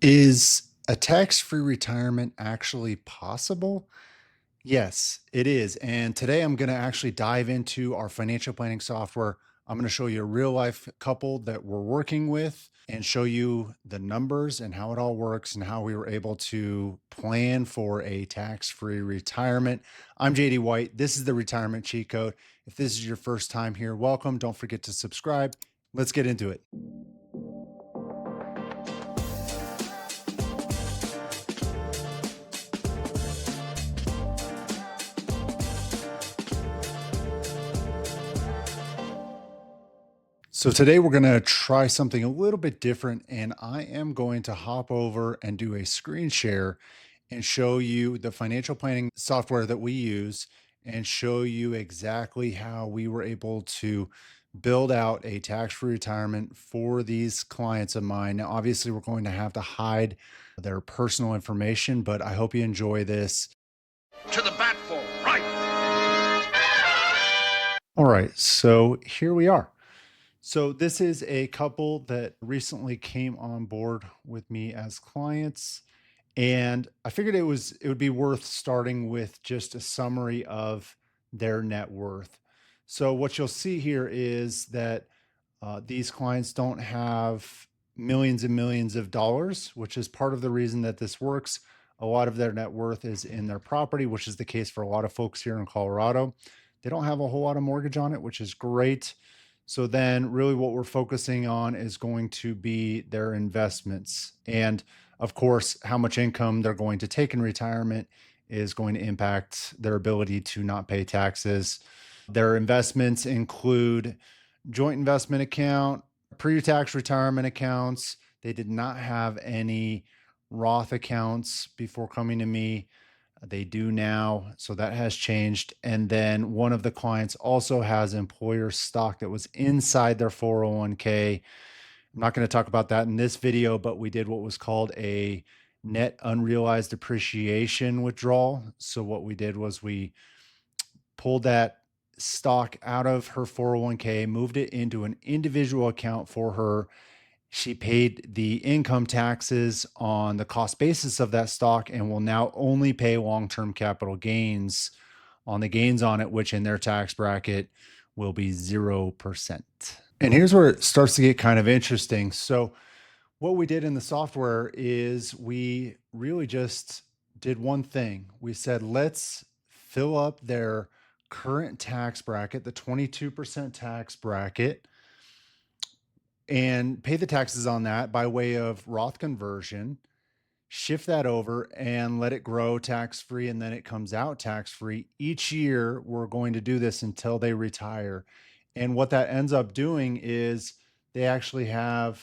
Is a tax-free retirement actually possible? Yes, it is. And today I'm going to actually dive into our financial planning software. I'm going to show you a real life couple that we're working with and show you the numbers and how it all works and how we were able to plan for a tax-free retirement. I'm JD White. This is the Retirement Cheat Code. If this is your first time here, welcome. Don't forget to subscribe. Let's get into it. So today we're going to try something a little bit different, and I am going to hop over and do a screen share and show you the financial planning software that we use and show you exactly how we were able to build out a tax-free retirement for these clients of mine. Now, obviously, we're going to have to hide their personal information, but I hope you enjoy this. To the bat for right. All right, so here we are. So this is a couple that recently came on board with me as clients, and I figured it would be worth starting with just a summary of their net worth. So what you'll see here is that these clients don't have millions and millions of dollars, which is part of the reason that this works. A lot of their net worth is in their property, which is the case for a lot of folks here in Colorado. They don't have a whole lot of mortgage on it, which is great. So then really what we're focusing on is going to be their investments. And of course, how much income they're going to take in retirement is going to impact their ability to not pay taxes. Their investments include joint investment account, pre-tax retirement accounts. They did not have any Roth accounts before coming to me. They do now, so that has changed. And then one of the clients also has employer stock that was inside their 401k. I'm not going to talk about that in this video, but we did what was called a net unrealized appreciation withdrawal. So what we did was we pulled that stock out of her 401k, moved it into an individual account for her. She paid the income taxes on the cost basis of that stock and will now only pay long-term capital gains on the gains on it, which in their tax bracket will be 0%. And here's where it starts to get kind of interesting. So what we did in the software is we really just did one thing. We said, let's fill up their current tax bracket, the 22% tax bracket, and pay the taxes on that by way of Roth conversion, shift that over and let it grow tax-free, and then it comes out tax-free. Each year, we're going to do this until they retire. And what that ends up doing is they actually have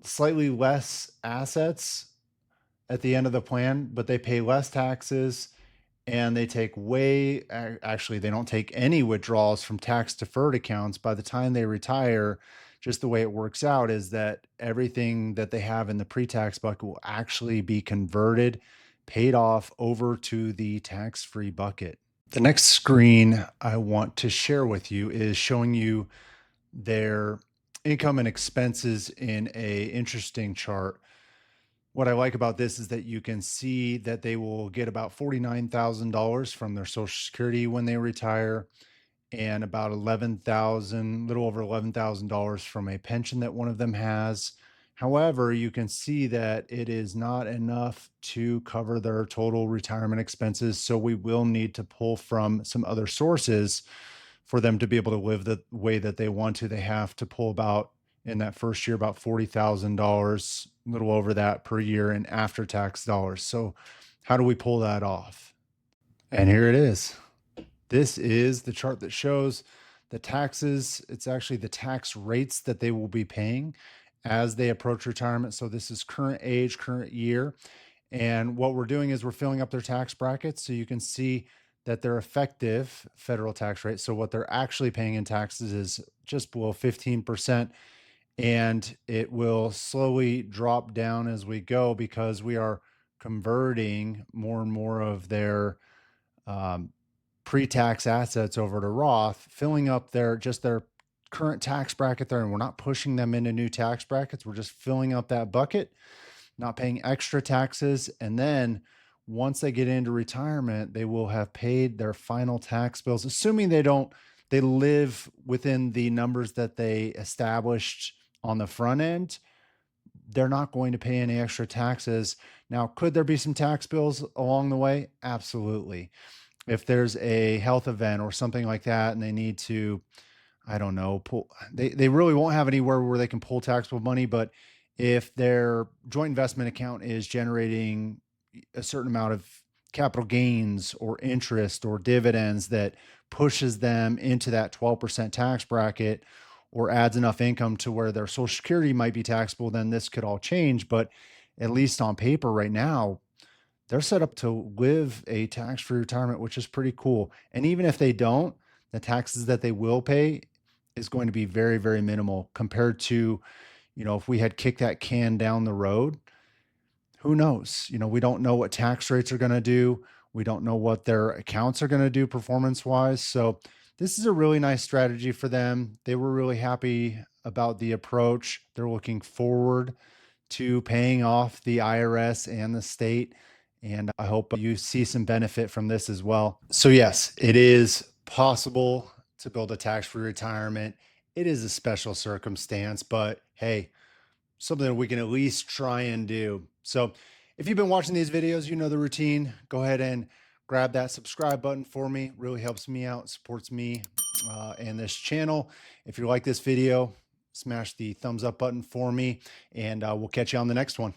slightly less assets at the end of the plan, but they pay less taxes and they take actually, they don't take any withdrawals from tax deferred accounts by the time they retire. Just the way it works out is that everything that they have in the pre-tax bucket will actually be converted, paid off over to the tax-free bucket. The next screen I want to share with you is showing you their income and expenses in a interesting chart. What I like about this is that you can see that they will get about $49,000 from their Social Security when they retire, and about little over $11,000 from a pension that one of them has. However, you can see that it is not enough to cover their total retirement expenses. So we will need to pull from some other sources for them to be able to live the way that they want to. They have to pull in that first year, about $40,000, a little over that per year in after tax dollars. So how do we pull that off? And here it is. This is the chart that shows the taxes. It's actually the tax rates that they will be paying as they approach retirement. So this is current age, current year. And what we're doing is we're filling up their tax brackets. So you can see that their effective federal tax rate, so what they're actually paying in taxes, is just below 15%. And it will slowly drop down as we go because we are converting more and more of their pre-tax assets over to Roth, filling up their current tax bracket there, and we're not pushing them into new tax brackets. We're just filling up that bucket. not paying extra taxes. And then once they get into retirement, they will have paid their final tax bills, assuming they live within the numbers that they established on the front end. They're not going to pay any extra taxes. Now, could there be some tax bills along the way? Absolutely. If there's a health event or something like that, and they need to, I don't know, they really won't have anywhere where they can pull taxable money. But if their joint investment account is generating a certain amount of capital gains or interest or dividends that pushes them into that 12% tax bracket, or adds enough income to where their social security might be taxable, then this could all change. But at least on paper right now, they're set up to live a tax-free retirement, which is pretty cool. And even if they don't, the taxes that they will pay is going to be very, very minimal compared to, if we had kicked that can down the road. Who knows? We don't know what tax rates are going to do. We don't know what their accounts are going to do performance wise. So this is a really nice strategy for them. They were really happy about the approach. They're looking forward to paying off the IRS and the state. And I hope you see some benefit from this as well. So, yes, it is possible to build a tax free retirement. It is a special circumstance, but hey, something that we can at least try and do. So, if you've been watching these videos, you know the routine. Go ahead and grab that subscribe button for me. Really helps me out, supports me and this channel. If you like this video, smash the thumbs up button for me, and we'll catch you on the next one.